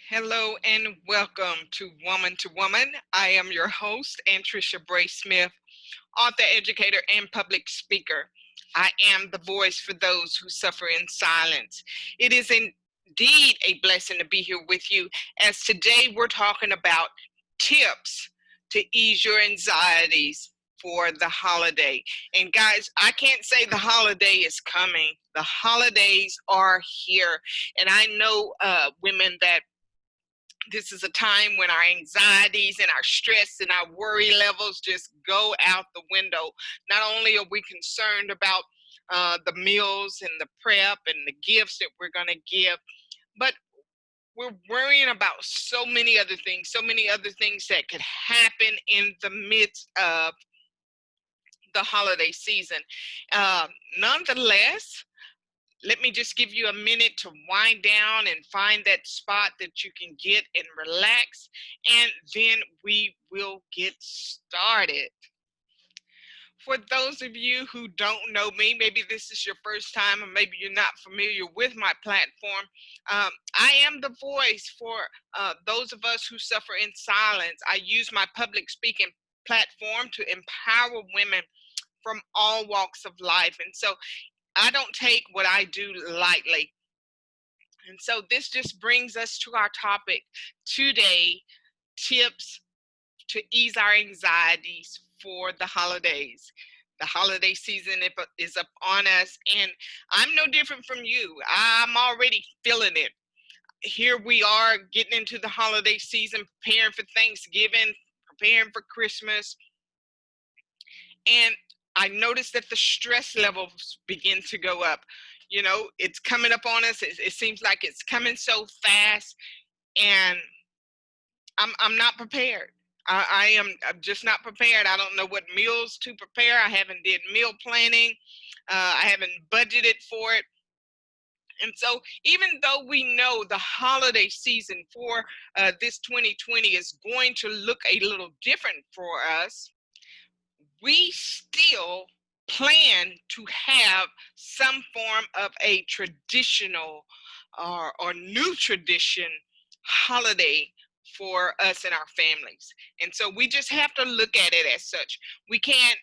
Hello and welcome to Woman. I am your host, Anntricia Bray Smith, author, educator, and public speaker. I am the voice for those who suffer in silence. It is indeed a blessing to be here with you, as today we're talking about tips to ease your anxieties for the holiday. And guys, I can't say the holiday is coming. The holidays are here. And I know women that this is a time when our anxieties and our stress and our worry levels just go out the window. Not only are we concerned about the meals and the prep and the gifts that we're going to give, but we're worrying about so many other things that could happen in the midst of the holiday season. Um, Nonetheless, let me just give you a minute to wind down and find that spot that you can get and relax, and then we will get started. For those of you who don't know me, maybe this is your first time, or maybe you're not familiar with my platform, I am the voice for those of us who suffer in silence. I use my public speaking platform to empower women from all walks of life. And so I don't take what I do lightly. And so this just brings us to our topic today, tips to ease our anxieties for the holidays. The holiday season is upon us, and I'm no different from you. I'm already feeling it. Here we are getting into the holiday season, preparing for Thanksgiving, preparing for Christmas, and I noticed that the stress levels begin to go up. You know, it's coming up on us. It seems like it's coming so fast, and I'm not prepared. I'm just not prepared. I don't know what meals to prepare. I haven't did meal planning. I haven't budgeted for it. And so, even though we know the holiday season for this 2020 is going to look a little different for us, we still plan to have some form of a traditional or new tradition holiday for us and our families. And so we just have to look at it as such. We can't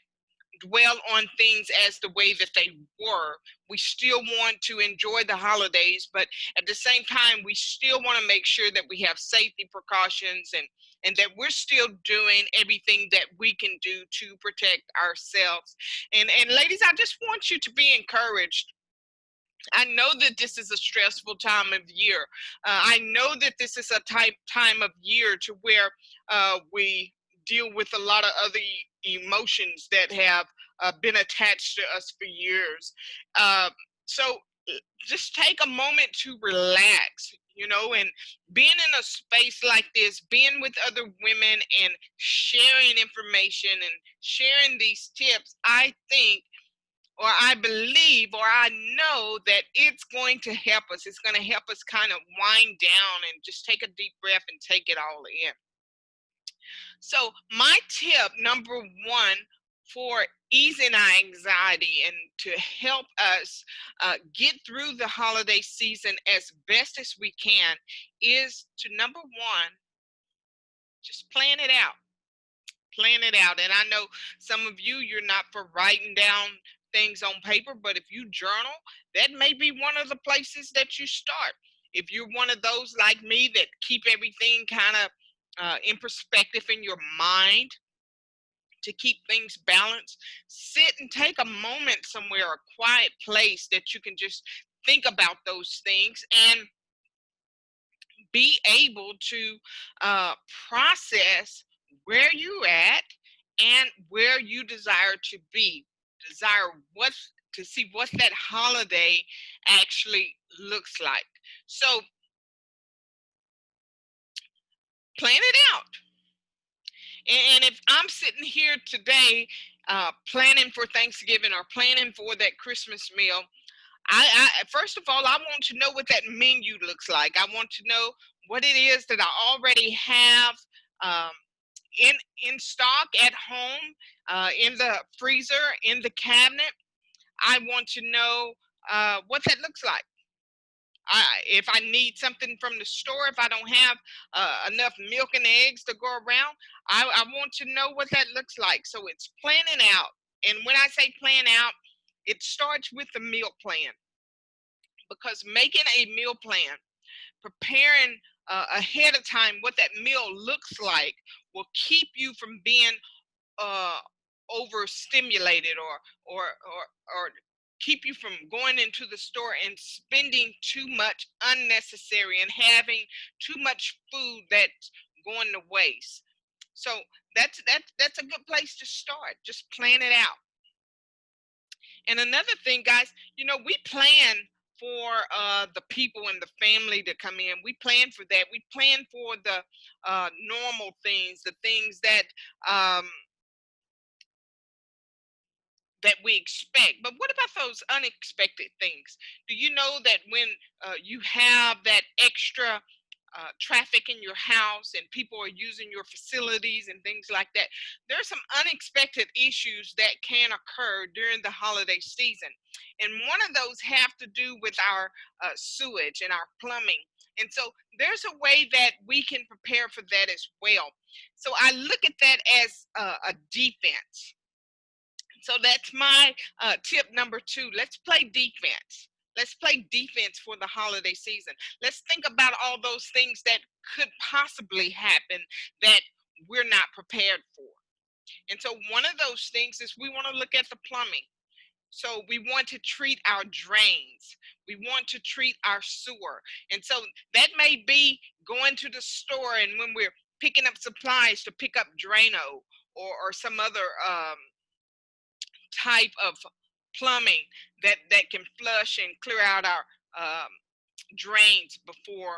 dwell on things as the way that they were. We still want to enjoy the holidays, but at the same time, we still want to make sure that we have safety precautions and that we're still doing everything that we can do to protect ourselves. And ladies, I just want you to be encouraged. I know that this is a stressful time of year. I know that this is a time of year to where we deal with a lot of other emotions that have been attached to us for years. Uh, so just take a moment to relax, you know, and being in a space like this, being with other women and sharing information and sharing these tips, I think or I believe or I know that it's going to help us. It's going to help us kind of wind down and just take a deep breath and take it all in. So, my tip number one for easing our anxiety and to help us get through the holiday season as best as we can is to number one, just plan it out. Plan it out. And I know some of you, you're not for writing down things on paper, but if you journal, that may be one of the places that you start. If you're one of those like me that keep everything kind of in perspective in your mind to keep things balanced, sit and take a moment somewhere, a quiet place that you can just think about those things and be able to uh, process where you at and where you desire to be. Desire what to see what that holiday actually looks like. So plan it out. And if I'm sitting here today planning for Thanksgiving or planning for that Christmas meal, I first of all, I want to know what that menu looks like. I want to know what it is that I already have um, in in stock at home, in the freezer, in the cabinet. I want to know what that looks like. If I need something from the store, if I don't have enough milk and eggs to go around, I want to know what that looks like. So it's planning out. And when I say plan out, it starts with the meal plan, because making a meal plan, preparing ahead of time what that meal looks like, will keep you from being uh, overstimulated, or keep you from going into the store and spending too much unnecessary and having too much food that's going to waste. So that's a good place to start. Just plan it out. And another thing, guys, we plan for the people in the family to come in. We plan for that. We plan for the normal things, the things um, that we expect. But what about those unexpected things? Do you know that when you have that extra traffic in your house and people are using your facilities and things like that, there are some unexpected issues that can occur during the holiday season. And one of those have to do with our sewage and our plumbing. And so there's a way that we can prepare for that as well. So I look at that as a defense. So that's my tip number 2. Let's play defense. Let's play defense for the holiday season. Let's think about all those things that could possibly happen that we're not prepared for. And so one of those things is we want to look at the plumbing. So we want to treat our drains. We want to treat our sewer. And so that may be going to the store, and when we're picking up supplies to pick up Drano, or some other type of plumbing that can flush and clear out our drains before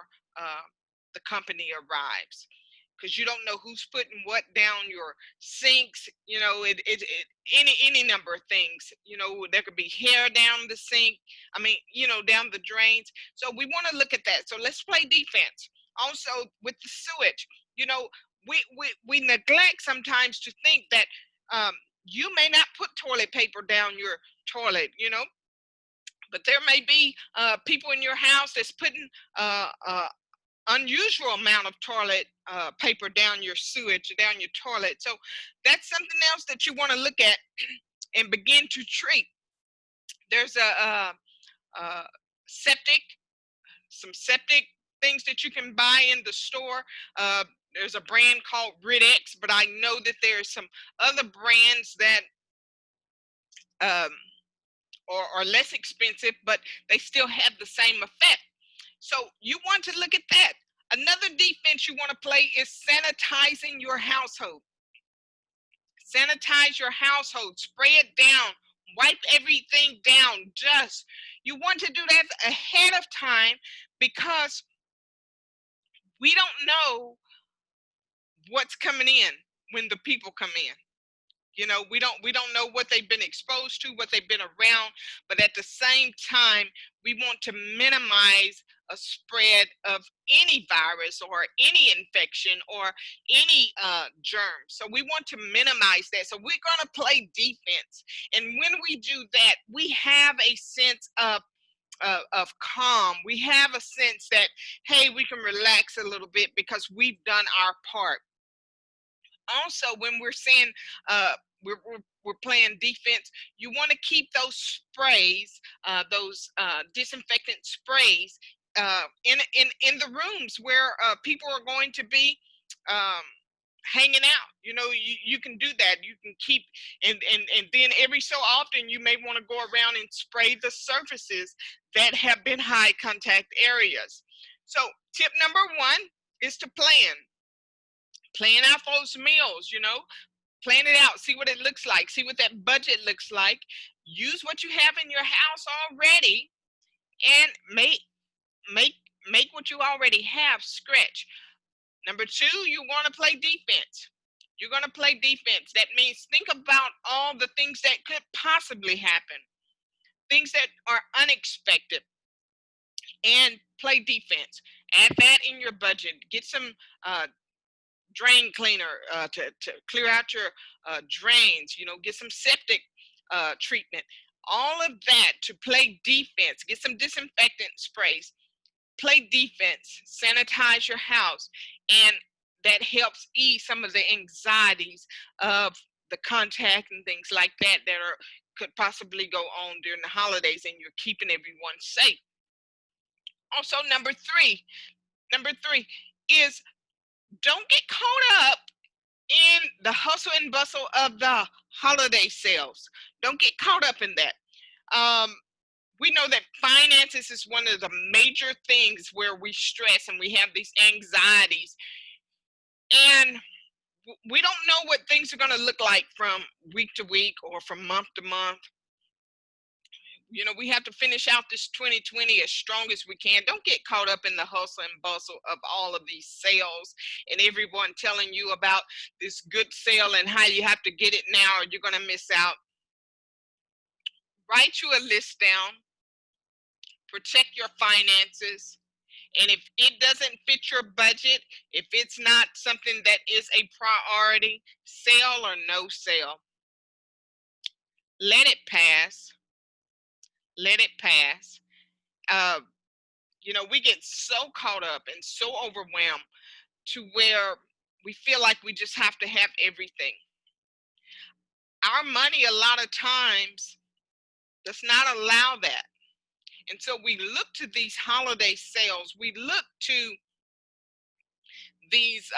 the company arrives, because you don't know who's putting what down your sinks. Any number of things. There could be hair down the sink, down the drains. So we want to look at that. So let's play defense. Also with the sewage, we neglect sometimes to think that you may not put toilet paper down your toilet, but there may be people in your house that's putting unusual amount of toilet paper down your sewage, down your toilet. So that's something else that you want to look at and begin to treat. There's some septic things that you can buy in the store. There's a brand called Rid-X, but I know that there's some other brands that are less expensive, but they still have the same effect. So you want to look at that. Another defense you want to play is sanitizing your household. Sanitize your household, spray it down, wipe everything down, dust. You want to do that ahead of time, because we don't know what's coming in when the people come in. We don't know what they've been exposed to, what they've been around, but at the same time, we want to minimize a spread of any virus or any infection or any germ. So we want to minimize that. So we're going to play defense. And when we do that, we have a sense of calm. We have a sense that, hey, we can relax a little bit because we've done our part. Also, when we're saying we're playing defense, you want to keep those sprays, those disinfectant sprays, in the rooms where people are going to be hanging out. You can do that. You can keep, and then every so often you may want to go around and spray the surfaces that have been high contact areas. So tip number 1 is to plan out those meals. Plan it out, see what it looks like, see what that budget looks like. Use what you have in your house already, and make what you already have stretch. Number 2, you want to play defense. You're going to play defense. That means think about all the things that could possibly happen, things that are unexpected, and play defense. Add that in your budget. Get some drain cleaner to clear out your drains. Get some septic treatment. All of that to play defense. Get some disinfectant sprays. play defense, sanitize your house, and that helps ease some of the anxieties of the contact and things like that that are could possibly go on during the holidays, and you're keeping everyone safe. Also, number three is don't get caught up in the hustle and bustle of the holiday sales. Don't get caught up in that. Um, we know that finances is one of the major things where we stress and we have these anxieties, and we don't know what things are going to look like from week to week or from month to month. You know, we have to finish out this 2020 as strong as we can. Don't get caught up in the hustle and bustle of all of these sales and everyone telling you about this good sale and how you have to get it now or you're going to miss out. Write you a list down, protect your finances, and if it doesn't fit your budget, if it's not something that is a priority, sale or no sale, let it pass. Let it pass. Uh, we get so caught up and so overwhelmed to where we feel like we just have to have everything. Our money, a lot of times, does not allow that. And so we look to these holiday sales. We look to these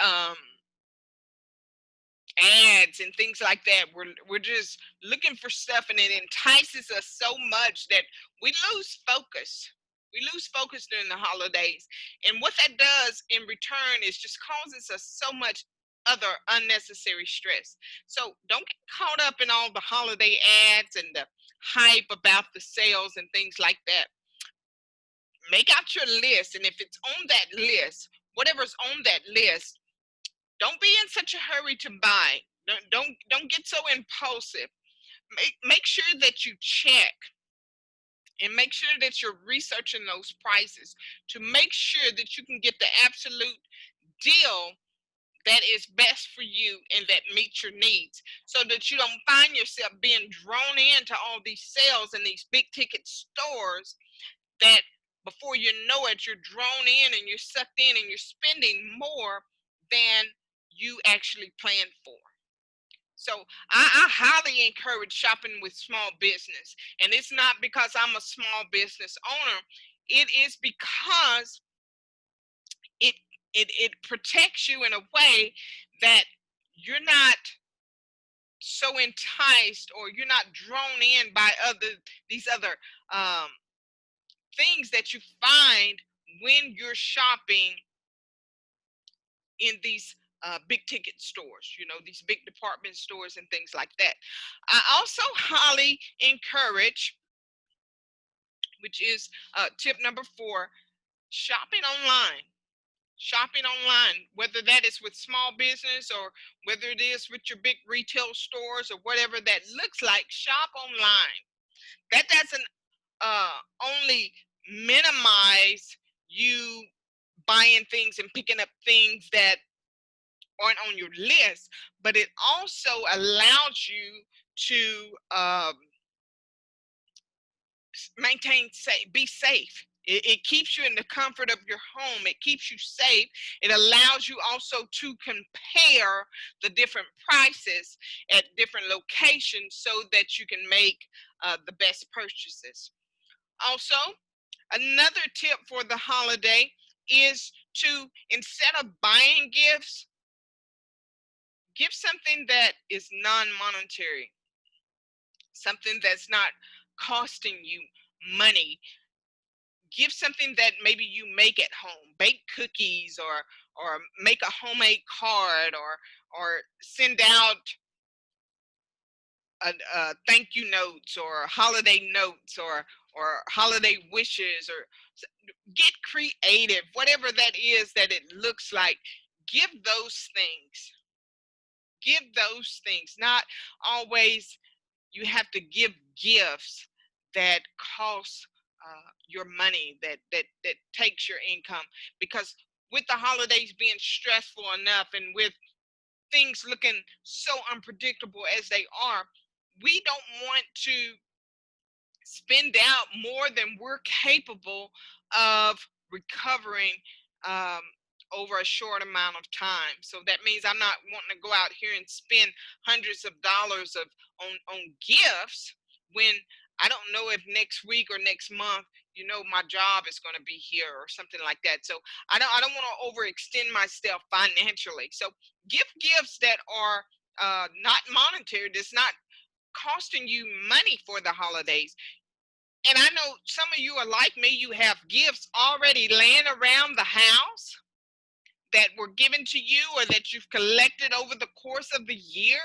ads and things like that. We're just looking for stuff, and it entices us so much that we lose focus. We lose focus during the holidays. And what that does in return is just causes us so much other unnecessary stress. So don't get caught up in all the holiday ads and the hype about the sales and things like that. Make out your list, and if it's on that list, whatever's on that list, don't be in such a hurry to buy. Don't get so impulsive. Make sure that you check and make sure that you're researching those prices to make sure that you can get the absolute deal that is best for you and that meets your needs, so that you don't find yourself being drawn into all these sales and these big ticket stores that before you know it, you're drawn in and you're sucked in and you're spending more than you actually planned for. So I highly encourage shopping with small business. And it's not because I'm a small business owner. It is because it it protects you in a way that you're not so enticed or you're not drawn in by these other um, things that you find when you're shopping in these big ticket stores, these big department stores and things like that. I also highly encourage, which is tip number 4, shopping online. Shopping online, whether that is with small business or whether it is with your big retail stores or whatever that looks like, shop online. That doesn't only minimize you buying things and picking up things that aren't on your list, but it also allows you to be safe. It keeps you in the comfort of your home. It keeps you safe. It allows you also to compare the different prices at different locations so that you can make the best purchases. Also, another tip for the holiday is to, instead of buying gifts, give something that is non-monetary, something that's not costing you money. Give something that maybe you make at home, bake cookies or make a homemade card or send out thank you notes or holiday notes or holiday wishes, or get creative, whatever that is that it looks like. Give those things. Give those things. Not always you have to give gifts that cost your money, that takes your income, because with the holidays being stressful enough and with things looking so unpredictable as they are, we don't want to spend out more than we're capable of recovering um, over a short amount of time. So that means I'm not wanting to go out here and spend hundreds of dollars on gifts when I don't know if next week or next month, my job is going to be here or something like that. So I don't want to overextend myself financially. So give gifts that are not monetary. That's not costing you money for the holidays. And I know some of you are like me. You have gifts already laying around the house that were given to you or that you've collected over the course of the year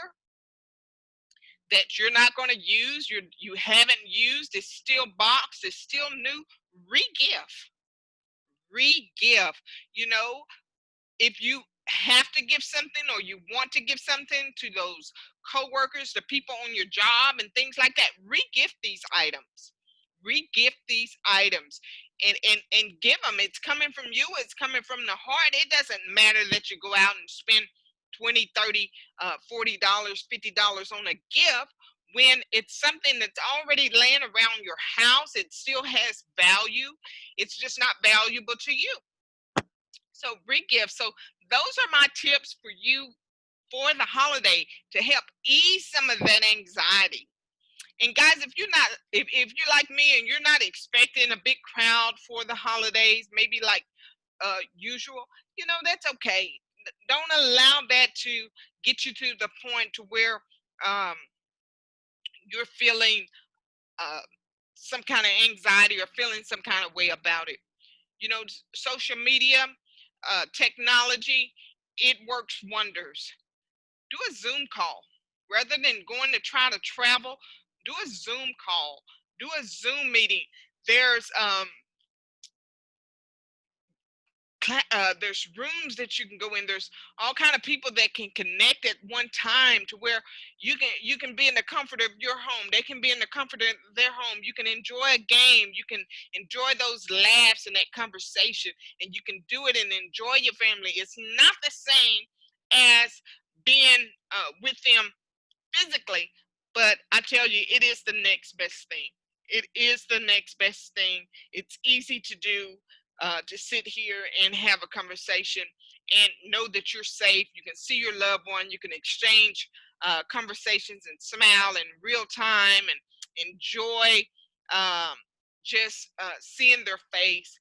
that you're not going to use, you haven't used, it's still boxed, it's still new. Re-gift. Re-gift. If you have to give something or you want to give something to those coworkers, the people on your job and things like that, re-gift these items. Re-gift these items and give them. It's coming from you, it's coming from the heart. It doesn't matter that you go out and spend 20, 30, $40, $50 on a gift. When it's something that's already laying around your house, it still has value. It's just not valuable to you. So re-gift. So those are my tips for you for the holiday to help ease some of that anxiety. And guys, if you're like me and you're not expecting a big crowd for the holidays, maybe like usual, that's okay. Don't allow that to get you to the point to where um, you're feeling uh, some kind of anxiety or feeling some kind of way about it. Social media, technology, it works wonders. Do a Zoom call rather than going to try to travel. Do a Zoom call. Do a Zoom meeting. There's rooms that you can go in. There's all kind of people that can connect at one time to where you can be in the comfort of your home. They can be in the comfort of their home. You can enjoy a game. You can enjoy those laughs and that conversation, and you can do it and enjoy your family. It's not the same as being with them physically, but I tell you, it is the next best thing. It is the next best thing. It's easy to do, to sit here and have a conversation and know that you're safe. You can see your loved one. You can exchange conversations and smile in real time and enjoy just seeing their face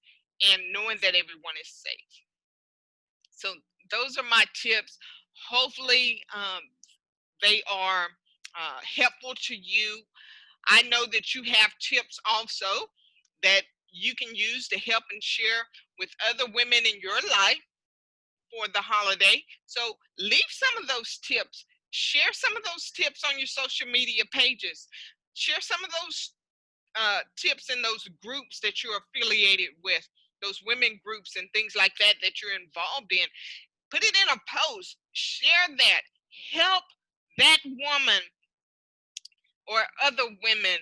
and knowing that everyone is safe. So those are my tips. Hopefully, they are helpful to you. I know that you have tips also that you can use to help and share with other women in your life for the holiday. So leave some of those tips. Share some of those tips on your social media pages. Share some of those tips in those groups that you're affiliated with, those women groups and things like that that you're involved in. Put it in a post. Share that. Help that woman or other women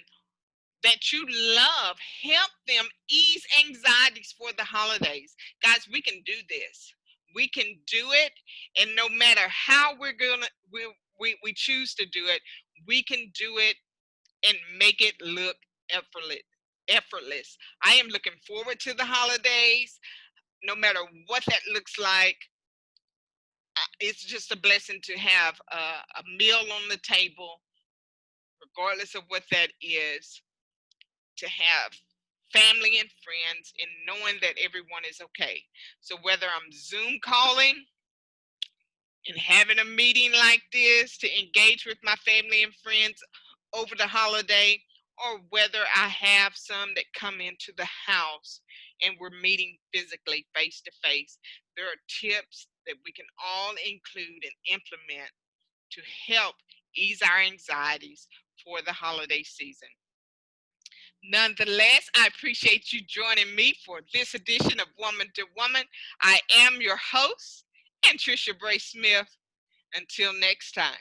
that you love. Help them ease anxieties for the holidays. Guys, we can do this. We can do it. And no matter how we choose to do it, we can do it and make it look effortless. I am looking forward to the holidays. No matter what that looks like, it's just a blessing to have a meal on the table, regardless of what that is, to have family and friends and knowing that everyone is okay. So whether I'm Zoom calling and having a meeting like this to engage with my family and friends over the holiday, or whether I have some that come into the house and we're meeting physically face to face, there are tips that we can all include and implement to help ease our anxieties for the holiday season. Nonetheless, I appreciate you joining me for this edition of Woman to Woman. I am your host, Anntricia Bray Smith. Until next time.